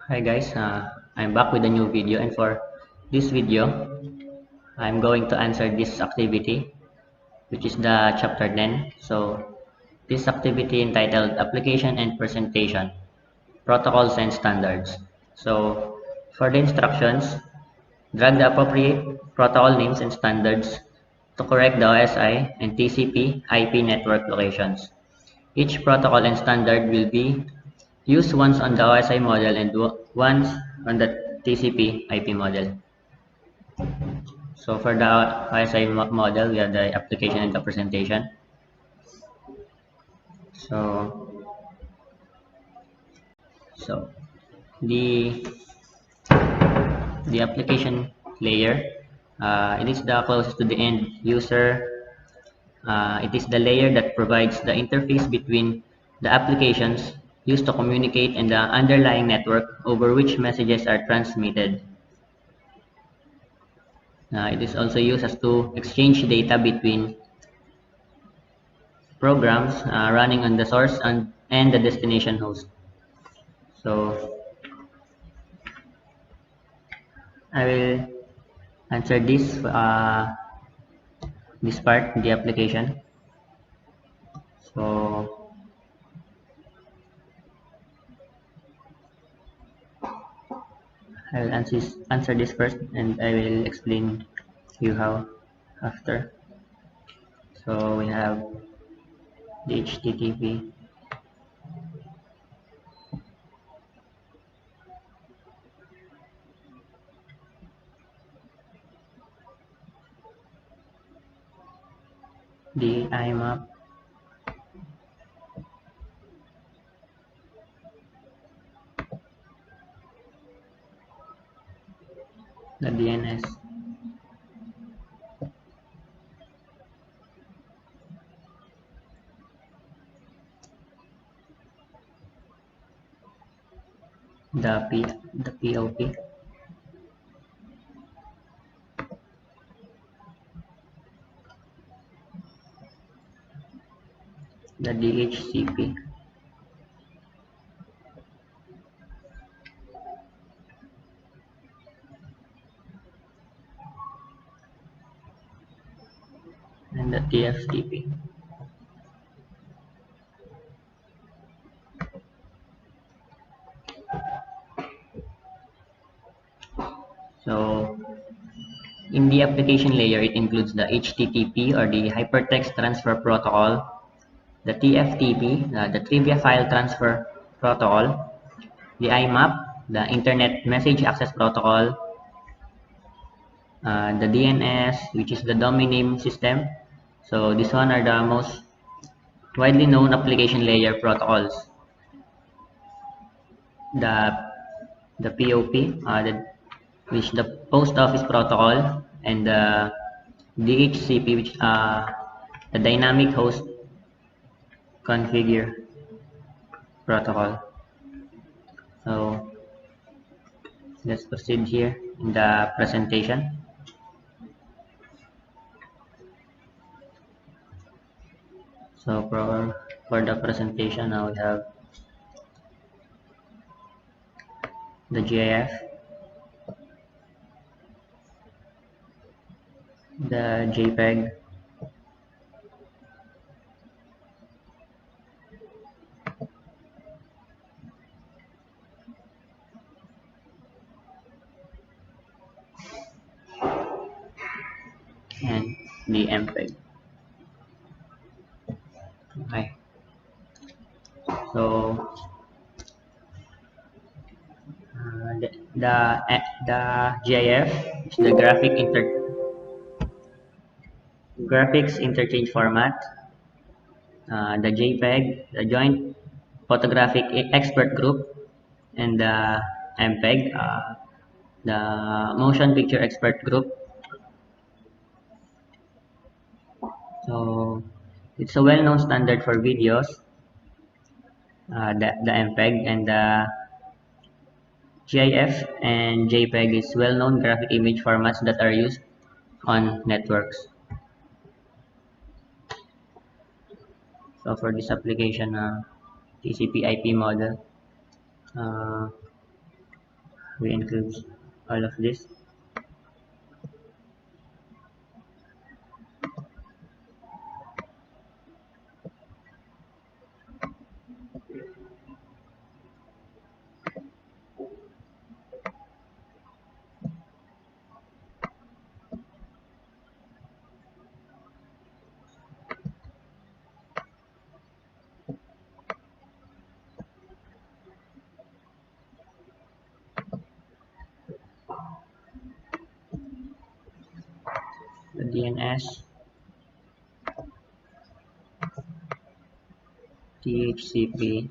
Hi guys, I'm back with a new video, and for this video I'm going to answer this activity, which is the chapter 10. So this activity entitled Application and Presentation, Protocols and Standards. So for the instructions, drag the appropriate protocol names and standards to correct the OSI and TCP IP network locations. Each protocol and standard will be used once on the OSI model and once on the TCP IP model. So for the OSI model, we have the application and the presentation. So, so the the application layer, it is the closest to the end user. It is the layer that provides the interface between the applications used to communicate and the underlying network over which messages are transmitted. It is also used as to exchange data between programs running on the source and the destination host. So I will answer this part, the application. So I will answer this first, and I will explain you how after. So we have the HTTP, the IMAP, the DNS, the POP, the DHCP, and the TFTP. So in the application layer, it includes the HTTP, or the Hypertext Transfer Protocol, the TFTP, the Trivia File Transfer Protocol, the IMAP, the Internet Message Access Protocol, the DNS, which is the Domain Name System. So these one are the most widely known application layer protocols. The POP, which the Post Office Protocol, and the DHCP, which the Dynamic Host Configure Protocol. So let's proceed here in the presentation. So for the presentation, now we have the GIF, the JPEG, and the MPEG. Okay. So the GIF is the graphics interchange format. The JPEG, the Joint Photographic Expert Group, and the MPEG, the Motion Picture Expert Group. So it's a well-known standard for videos, the MPEG, and the GIF and JPEG is well-known graphic image formats that are used on networks. So for this application, TCP/IP model, uh, we include all of this. The DNS, DHCP,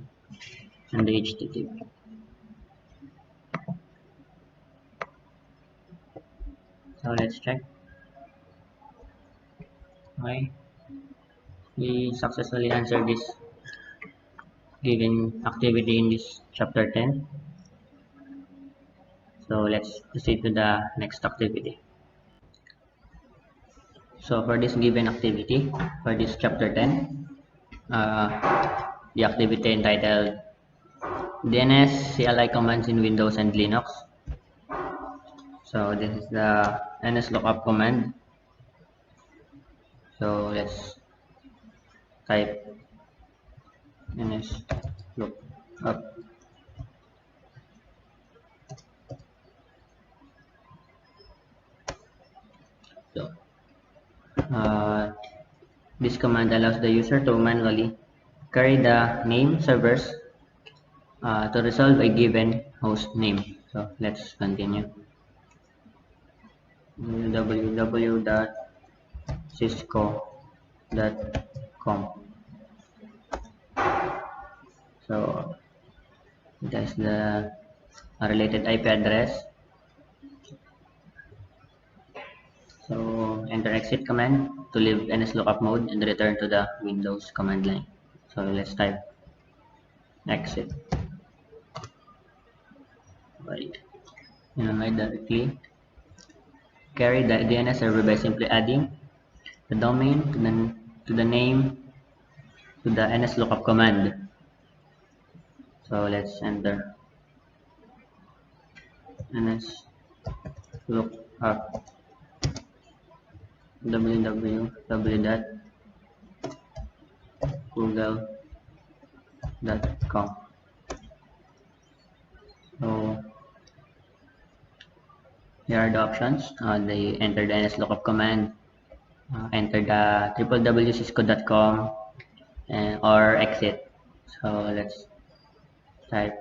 and the HTTP. So let's check. Okay, we successfully answered this given activity in this chapter 10. So let's proceed to the next activity. So for this given activity, for this chapter 10, the activity entitled DNS CLI commands in Windows and Linux. So this is the nslookup command. So let's type nslookup. So this command allows the user to manually query the name servers to resolve a given host name. So let's continue. www.cisco.com. So that's the related IP address. So enter exit command to leave nslookup mode and return to the Windows command line. So let's type exit. Right. And I directly carry the DNS server by simply adding the domain to the name to the nslookup command. So let's enter nslookup www.google.com. So here are the options. They enter the nslookup command, enter the www.cisco.com, or exit. So let's type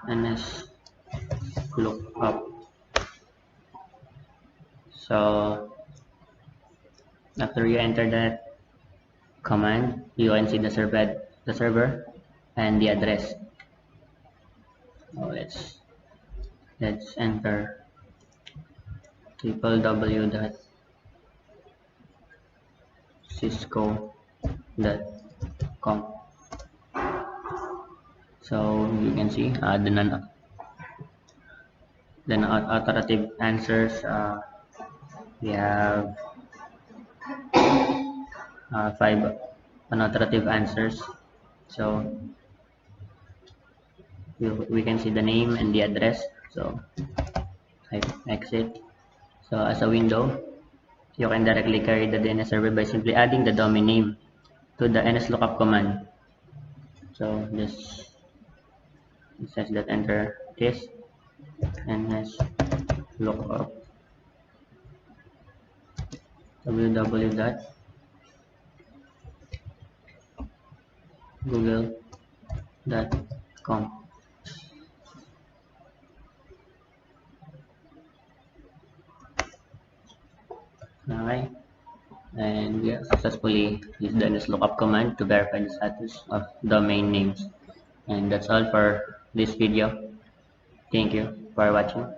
nslookup. So after you enter that command, you can see the server and the address. So let's enter www.cisco.com. So you can see the non-authoritative answers. We have 5 unauthoritative answers. So we can see the name and the address. So type exit. So as a window, you can directly query the DNS server by simply adding the domain name to the nslookup command. So this says that enter this nslookup www.google.com. Okay, and we have successfully used the nslookup command to verify the status of domain names. And that's all for this video. Thank you for watching.